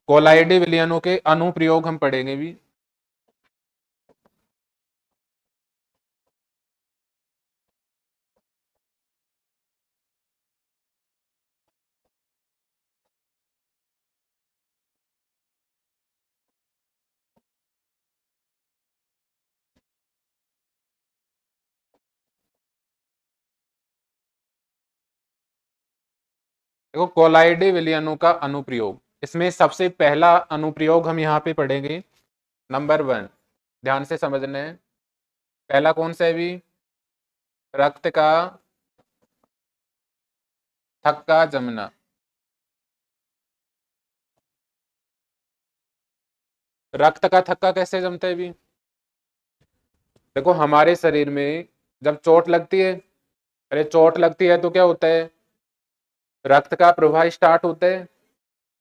कोलाइडी विलयनों के अनुप्रयोग हम पढ़ेंगे भी। देखो कोलाइडी विलयनों का अनुप्रयोग, इसमें सबसे पहला अनुप्रयोग हम यहाँ पे पढ़ेंगे नंबर 1, ध्यान से समझना है। पहला कौन सा है भी? रक्त का थक्का जमना। रक्त का थक्का कैसे जमता है भी? देखो हमारे शरीर में जब चोट लगती है, अरे चोट लगती है तो क्या होता है? रक्त का प्रवाह स्टार्ट होता है,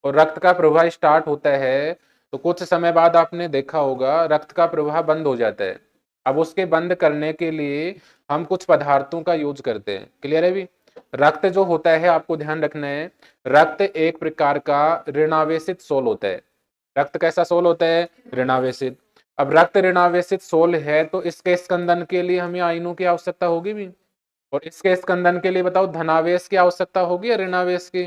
और रक्त का प्रवाह स्टार्ट होता है तो कुछ समय बाद आपने देखा होगा रक्त का प्रवाह बंद हो जाता है। अब उसके बंद करने के लिए हम कुछ पदार्थों का यूज करते हैं। क्लियर है भी? रक्त जो होता है, आपको ध्यान रखना है, रक्त एक प्रकार का ऋणावेशित सोल होता है। रक्त कैसा सोल होता है? ऋणावेशित। अब रक्त ऋणावेशित सोल है तो इसके स्कंदन के लिए हमें आयनों की आवश्यकता होगी भी, और इसके स्कंदन के लिए बताओ धनावेश की आवश्यकता होगी या ऋणावेश की?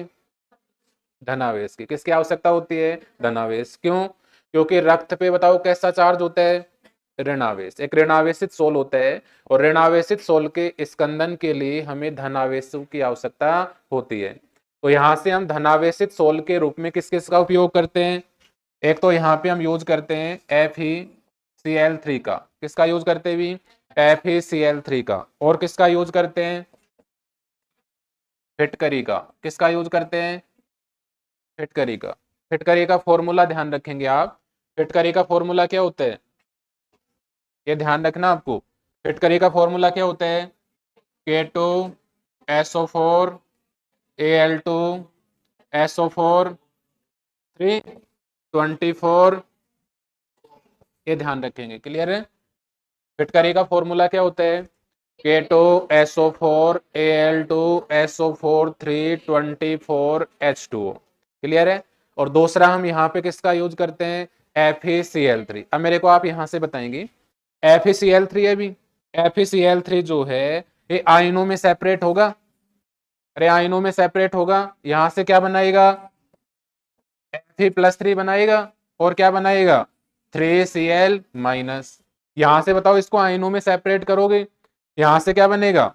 धनावेश की। किसकी आवश्यकता होती है? धनावेश। क्यों? क्योंकि रक्त पे बताओ कैसा चार्ज होता है? ऋणावेश। एक ऋणावेशित सोल होता है, और ऋणावेशित सोल के स्कंदन के लिए हमें धनावेशों की आवश्यकता होती है। तो यहां से हम धनावेशित सोल के रूप में किस किस का उपयोग करते हैं? एक तो यहाँ पे हम यूज करते हैं FeCl3 का। किसका यूज करते हैं भी? FeCl3 का। और किसका यूज करते हैं? फिटकरी का। किसका यूज करते हैं? फिटकरी का। फिटकरी का फॉर्मूला ध्यान रखेंगे आप। फिटकरी का फॉर्मूला क्या होता है? ये ध्यान रखना आपको। फिटकरी का फॉर्मूला क्या होता है? K2SO4 Al2 SO4 324। ये ध्यान रखेंगे। क्लियर है? फिटकरी का फॉर्मूला क्या होता है? K2SO4 Al2 SO4 324H2O। Clear है? और दूसरा हम यहाँ पे किसका यूज करते हैं? FeCl3। अब मेरे को आप यहाँ से बताएंगे FeCl3 है भी। FeCl3 जो है ये आयनों में सेपरेट होगा। अरे आयनों में सेपरेट होगा, यहां से क्या बनाएगा? Fe+3 बनाएगा, और क्या बनाएगा? 3Cl-। यहां से बताओ इसको आयनों में सेपरेट करोगे, यहां से क्या बनेगा?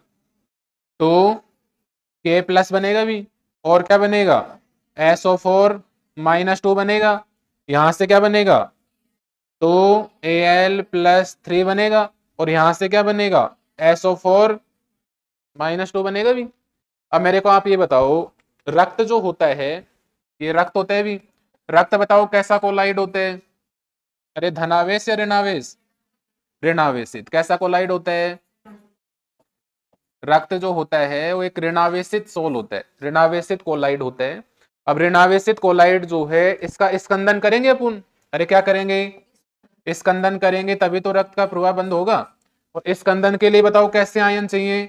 तो K+ बनेगा भी, और क्या बनेगा? SO4-2 बनेगा। यहां से क्या बनेगा? तो Al+3 बनेगा, और यहां से क्या बनेगा? SO4-2 बनेगा भी। अब मेरे को आप ये बताओ, रक्त जो होता है, ये रक्त होता है भी। रक्त बताओ कैसा कोलाइड होते हैं? अरे धनावेश या ऋणावेश? ऋणावेशित। कैसा कोलाइड होता है? रक्त जो होता है वो एक ऋणावेशित सोल होता है, ऋणावेशित कोलाइड होता है। अब ऋणावेशित कोलाइड जो है इसका स्कंदन करेंगे अपन। अरे क्या करेंगे? स्कंदन करेंगे तभी तो रक्त का प्रवाह बंद होगा। और स्कंदन के लिए बताओ कैसे आयन चाहिए?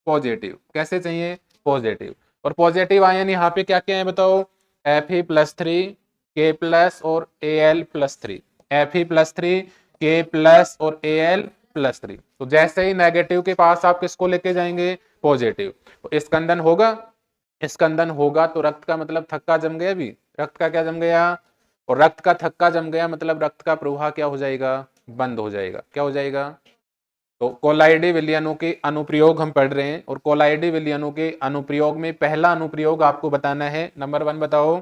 पॉजिटिव। कैसे चाहिए? पॉजिटिव। और पॉजिटिव आयन यहाँ पे क्या क्या है बताओ? Fe+3 K+ और Al+3। Fe+3 K+ और Al+3। तो जैसे ही नेगेटिव के पास आप किसको लेके जाएंगे? पॉजिटिव। तो स्कंदन होगा। स्कंदन होगा तो रक्त का मतलब थक्का जम गया भी। रक्त का क्या जम गया? और रक्त का थक्का जम गया मतलब रक्त का प्रवाह क्या हो जाएगा? बंद हो जाएगा। क्या हो जाएगा? तो कोलाइडी विलयनों के अनुप्रयोग हम पढ़ रहे हैं, और कोलाइडी विलयनों के अनुप्रयोग में पहला अनुप्रयोग आपको बताना है। नंबर 1 बताओ,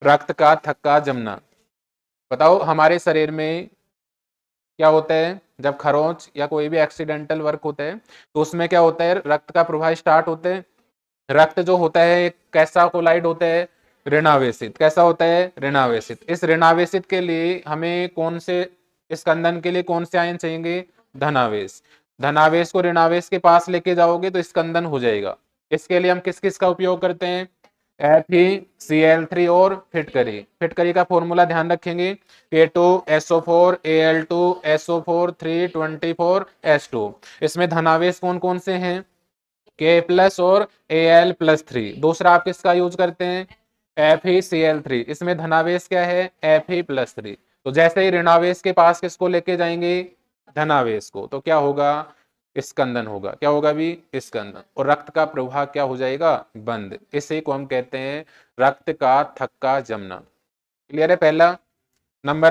रक्त का थक्का जमना। बताओ हमारे शरीर में क्या होता है जब खरोंच या कोई भी एक्सीडेंटल वर्क होता है तो उसमें क्या होता है? रक्त का प्रवाह स्टार्ट होता है। रक्त जो होता है एक कैसा कोलाइड होता है? ऋणावेशित। कैसा होता है? ऋणावेशित। इस ऋणावेशित के लिए हमें कौन से स्कंदन के लिए कौन से आयन चाहिए? धनावेश। धनावेश को ऋणावेश के पास लेके जाओगे तो स्कंदन हो जाएगा। इसके लिए हम किस किस का उपयोग करते हैं? FeCl3 और फिटकरी। फिटकरी का फॉर्मूला ध्यान रखेंगे, K2SO4 Al2 SO4 324H2। इसमें धनावेश कौन कौन से हैं? K+ और Al+3। दूसरा आप किसका यूज करते हैं? FeCl3, इसमें धनावेश क्या है Fe+3। तो जैसे ही ऋणावेश के पास किसको लेके जाएंगे, धनावेश को, तो क्या होगा, स्कंदन होगा। क्या होगा भी, स्कंदन, और रक्त का प्रवाह क्या हो जाएगा, बंद। इसे को हम कहते हैं रक्त का थक्का जमना। क्लियर है पहला नंबर।